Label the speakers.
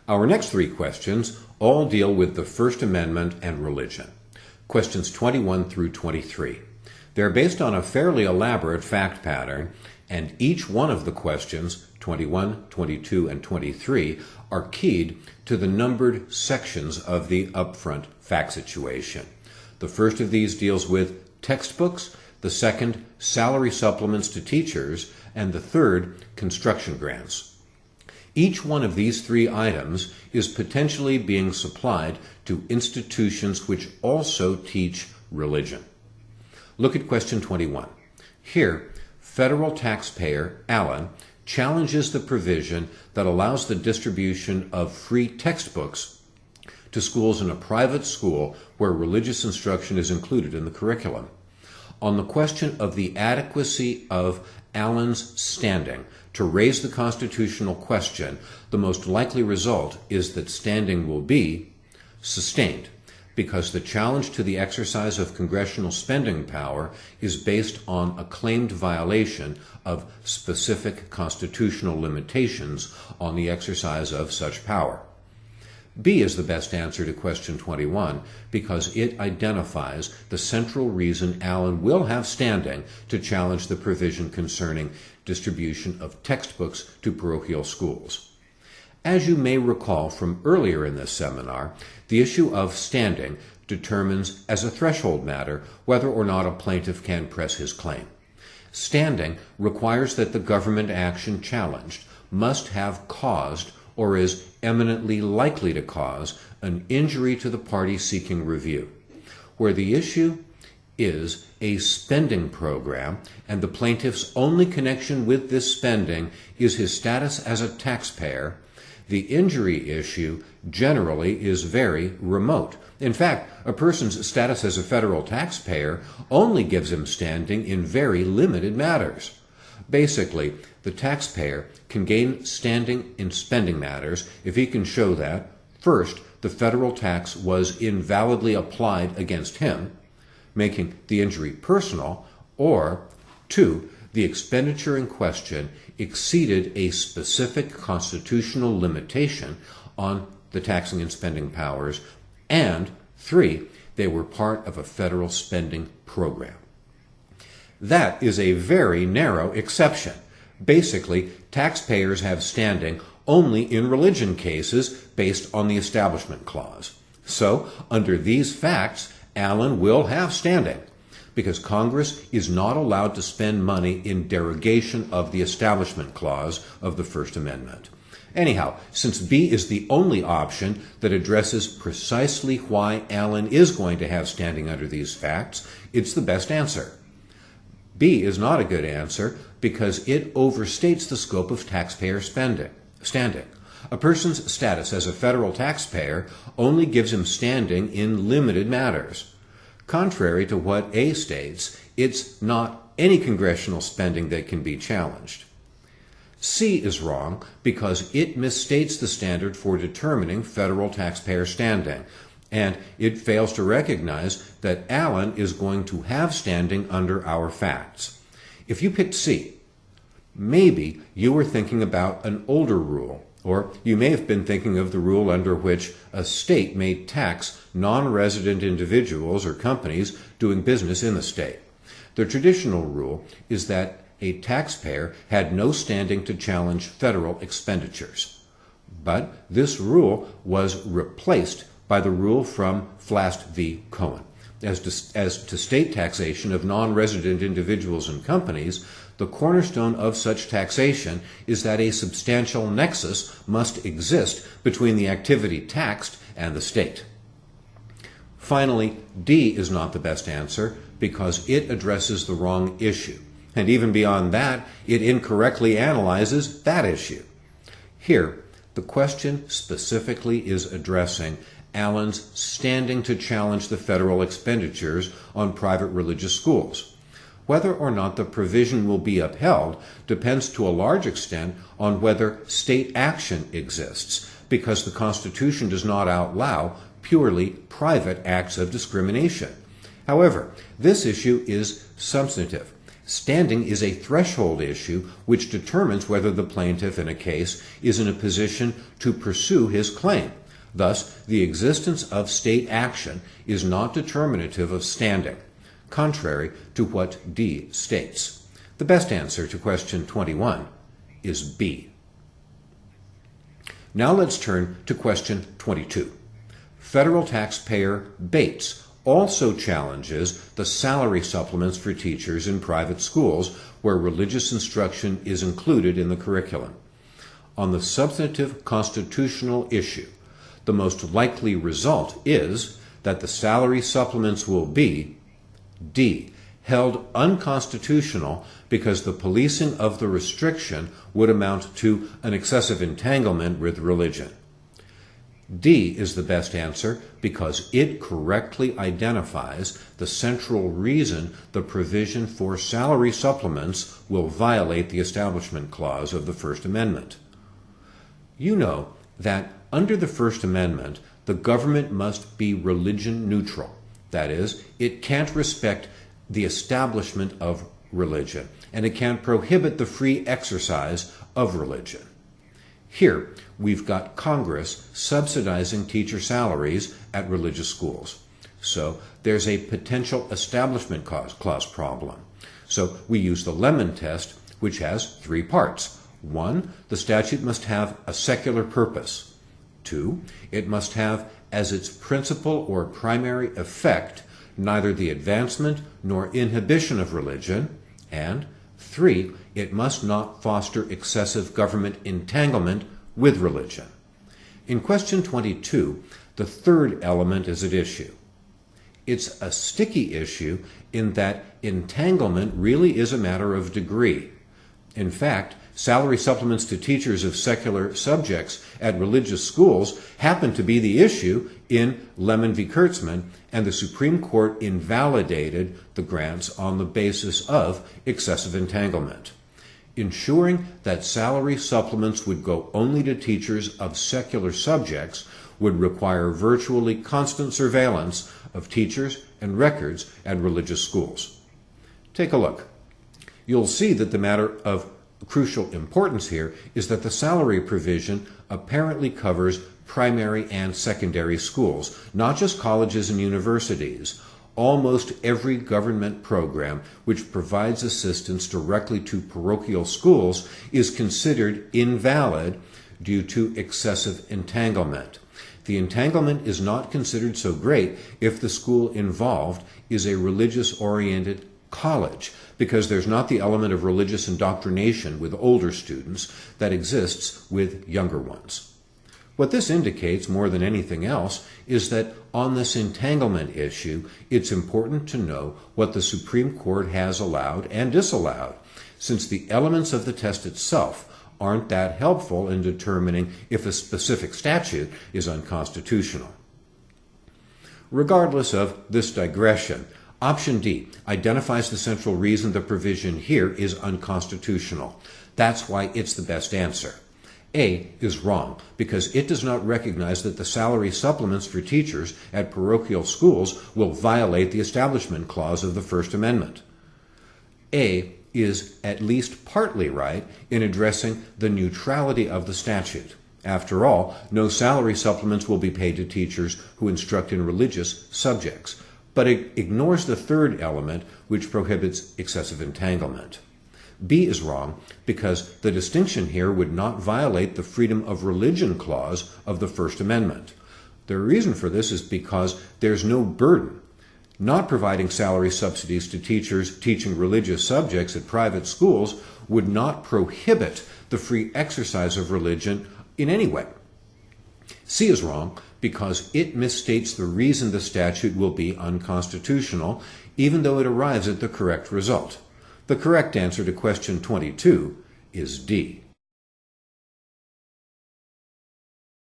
Speaker 1: Our next three questions all deal with the First Amendment and religion. Questions 21 through 23. They're based on a fairly elaborate fact pattern, and each one of the questions, 21, 22, and 23, are keyed to the numbered sections of the upfront fact situation. The first of these deals with textbooks, the second, salary supplements to teachers, and the third, construction grants. Each one of these three items is potentially being supplied to institutions which also teach religion. Look at question 21. Here, federal taxpayer Allen challenges the provision that allows the distribution of free textbooks to schools in a private school where religious instruction is included in the curriculum. On the question of the adequacy of Allen's standing to raise the constitutional question, the most likely result is that standing will be sustained, because the challenge to the exercise of congressional spending power is based on a claimed violation of specific constitutional limitations on the exercise of such power. B is the best answer to question 21 because it identifies the central reason Allen will have standing to challenge the provision concerning distribution of textbooks to parochial schools. As you may recall from earlier in this seminar, the issue of standing determines as a threshold matter whether or not a plaintiff can press his claim. Standing requires that the government action challenged must have caused or is eminently likely to cause an injury to the party seeking review. Where the issue is a spending program and the plaintiff's only connection with this spending is his status as a taxpayer, the injury issue generally is very remote. In fact, a person's status as a federal taxpayer only gives him standing in very limited matters. Basically, the taxpayer can gain standing in spending matters if he can show that, first, the federal tax was invalidly applied against him, making the injury personal, or, two, the expenditure in question exceeded a specific constitutional limitation on the taxing and spending powers, and, three, they were part of a federal spending program. That is a very narrow exception. Basically, taxpayers have standing only in religion cases based on the Establishment Clause. So, under these facts, Allen will have standing because Congress is not allowed to spend money in derogation of the Establishment Clause of the First Amendment. Anyhow, since B is the only option that addresses precisely why Allen is going to have standing under these facts, it's the best answer. B is not a good answer because it overstates the scope of taxpayer standing. A person's status as a federal taxpayer only gives him standing in limited matters. Contrary to what A states, it's not any congressional spending that can be challenged. C is wrong because it misstates the standard for determining federal taxpayer standing, and it fails to recognize that Allen is going to have standing under our facts. If you picked C, maybe you were thinking about an older rule, or you may have been thinking of the rule under which a state may tax non-resident individuals or companies doing business in the state. The traditional rule is that a taxpayer had no standing to challenge federal expenditures. But this rule was replaced by the rule from Flast v. Cohen. As to state taxation of non-resident individuals and companies, the cornerstone of such taxation is that a substantial nexus must exist between the activity taxed and the state. Finally, D is not the best answer because it addresses the wrong issue. And even beyond that, it incorrectly analyzes that issue. Here, the question specifically is addressing Allen's standing to challenge the federal expenditures on private religious schools. Whether or not the provision will be upheld depends to a large extent on whether state action exists, because the Constitution does not allow purely private acts of discrimination. However, this issue is substantive. Standing is a threshold issue which determines whether the plaintiff in a case is in a position to pursue his claim. Thus, the existence of state action is not determinative of standing, contrary to what D states. The best answer to question 21 is B. Now let's turn to question 22. Federal taxpayer Bates also challenges the salary supplements for teachers in private schools where religious instruction is included in the curriculum. On the substantive constitutional issue, the most likely result is that the salary supplements will be D. Held unconstitutional because the policing of the restriction would amount to an excessive entanglement with religion. D is the best answer because it correctly identifies the central reason the provision for salary supplements will violate the Establishment Clause of the First Amendment. You know that under the First Amendment, the government must be religion neutral. That is, it can't respect the establishment of religion, and it can't prohibit the free exercise of religion. Here, we've got Congress subsidizing teacher salaries at religious schools. So there's a potential Establishment Clause problem. So we use the Lemon test, which has 3 parts. 1, the statute must have a secular purpose. 2, it must have as its principal or primary effect neither the advancement nor inhibition of religion. And 3, it must not foster excessive government entanglement with religion. In question 22, the third element is at issue. It's a sticky issue in that entanglement really is a matter of degree. In fact, salary supplements to teachers of secular subjects at religious schools happen to be the issue in Lemon v. Kurtzman, and the Supreme Court invalidated the grants on the basis of excessive entanglement. Ensuring that salary supplements would go only to teachers of secular subjects would require virtually constant surveillance of teachers and records at religious schools. Take a look. You'll see that the matter of crucial importance here is that the salary provision apparently covers primary and secondary schools, not just colleges and universities. Almost every government program which provides assistance directly to parochial schools is considered invalid due to excessive entanglement. The entanglement is not considered so great if the school involved is a religious-oriented college, because there's not the element of religious indoctrination with older students that exists with younger ones. What this indicates more than anything else is that on this entanglement issue, it's important to know what the Supreme Court has allowed and disallowed, since the elements of the test itself aren't that helpful in determining if a specific statute is unconstitutional. Regardless of this digression, Option D identifies the central reason the provision here is unconstitutional. That's why it's the best answer. A is wrong because it does not recognize that the salary supplements for teachers at parochial schools will violate the Establishment Clause of the First Amendment. A is at least partly right in addressing the neutrality of the statute. After all, no salary supplements will be paid to teachers who instruct in religious subjects, but it ignores the third element, which prohibits excessive entanglement. B is wrong because the distinction here would not violate the Freedom of Religion Clause of the First Amendment. The reason for this is because there's no burden. Not providing salary subsidies to teachers teaching religious subjects at private schools would not prohibit the free exercise of religion in any way. C is wrong because it misstates the reason the statute will be unconstitutional, even though it arrives at the correct result. The correct answer to question 22 is D.